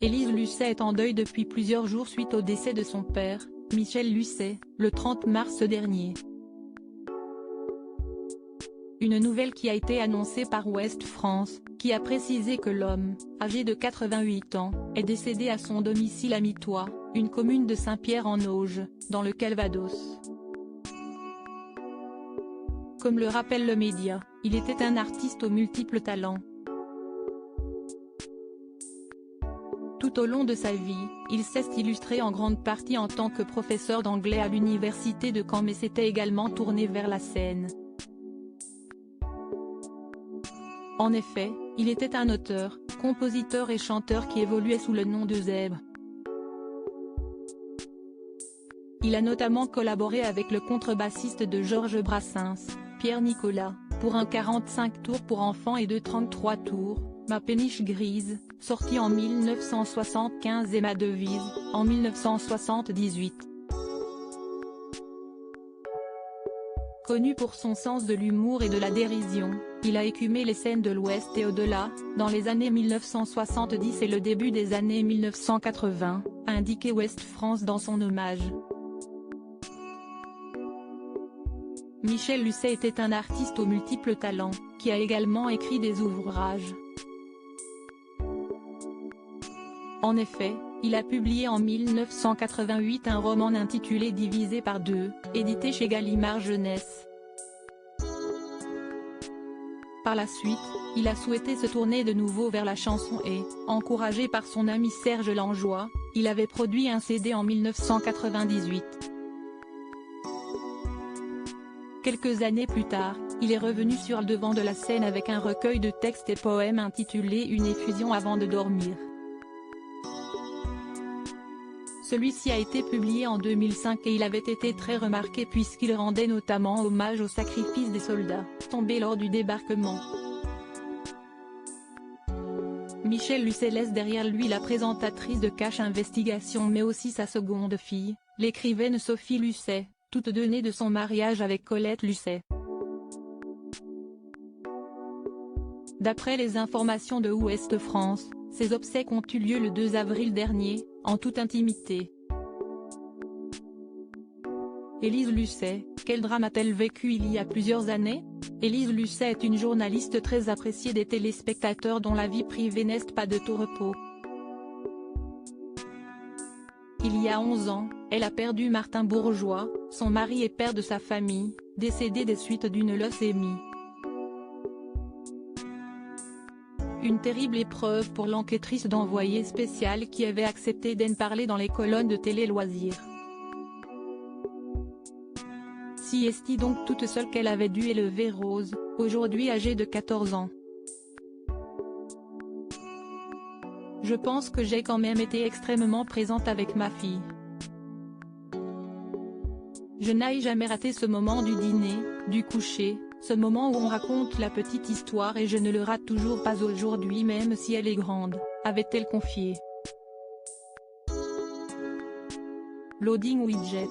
Élise Lucet est en deuil depuis plusieurs jours suite au décès de son père, Michel Lucet, le 30 mars dernier. Une nouvelle qui a été annoncée par Ouest France, qui a précisé que l'homme, âgé de 88 ans, est décédé à son domicile à Mitois, une commune de Saint-Pierre-en-Auge, dans le Calvados. Comme le rappelle le média, il était un artiste aux multiples talents. Tout au long de sa vie, il s'est illustré en grande partie en tant que professeur d'anglais à l'université de Caen mais s'était également tourné vers la scène. En effet, il était un auteur, compositeur et chanteur qui évoluait sous le nom de Zèbre. Il a notamment collaboré avec le contrebassiste de Georges Brassens, Pierre Nicolas, pour un 45 tours pour enfants et 2 33 tours, Ma péniche grise, sorti en 1975 et Ma devise, en 1978. Connu pour son sens de l'humour et de la dérision, il a écumé les scènes de l'Ouest et au-delà, dans les années 1970 et le début des années 1980, a indiqué Ouest France dans son hommage. Michel Lucet était un artiste aux multiples talents, qui a également écrit des ouvrages. En effet, il a publié en 1988 un roman intitulé Divisé par deux, édité chez Gallimard Jeunesse. Par la suite, il a souhaité se tourner de nouveau vers la chanson et, encouragé par son ami Serge Langlois, il avait produit un CD en 1998. Quelques années plus tard, il est revenu sur le devant de la scène avec un recueil de textes et poèmes intitulé Une effusion avant de dormir. Celui-ci a été publié en 2005 et il avait été très remarqué puisqu'il rendait notamment hommage au sacrifice des soldats, tombés lors du débarquement. Michel Lucet laisse derrière lui la présentatrice de Cache Investigation mais aussi sa seconde fille, l'écrivaine Sophie Lucet, toutes deux nées de son mariage avec Colette Lucet. D'après les informations de Ouest France, ces obsèques ont eu lieu le 2 avril dernier, en toute intimité. Élise Lucet, quel drame a-t-elle vécu il y a plusieurs années? Élise Lucet est une journaliste très appréciée des téléspectateurs dont la vie privée n'est pas de tout repos. Il y a 11 ans, elle a perdu Martin Bourgeois, son mari et père de sa famille, décédé des suites d'une leucémie. Une terrible épreuve pour l'enquêtrice d'Envoyé spécial qui avait accepté d'en parler dans les colonnes de Télé Loisirs. Si est donc toute seule qu'elle avait dû élever Rose, aujourd'hui âgée de 14 ans. Je pense que j'ai quand même été extrêmement présente avec ma fille. Je n'ai jamais raté ce moment du dîner, du coucher, ce moment où on raconte la petite histoire et je ne le rate toujours pas aujourd'hui même si elle est grande, avait-elle confié. Loading Widget.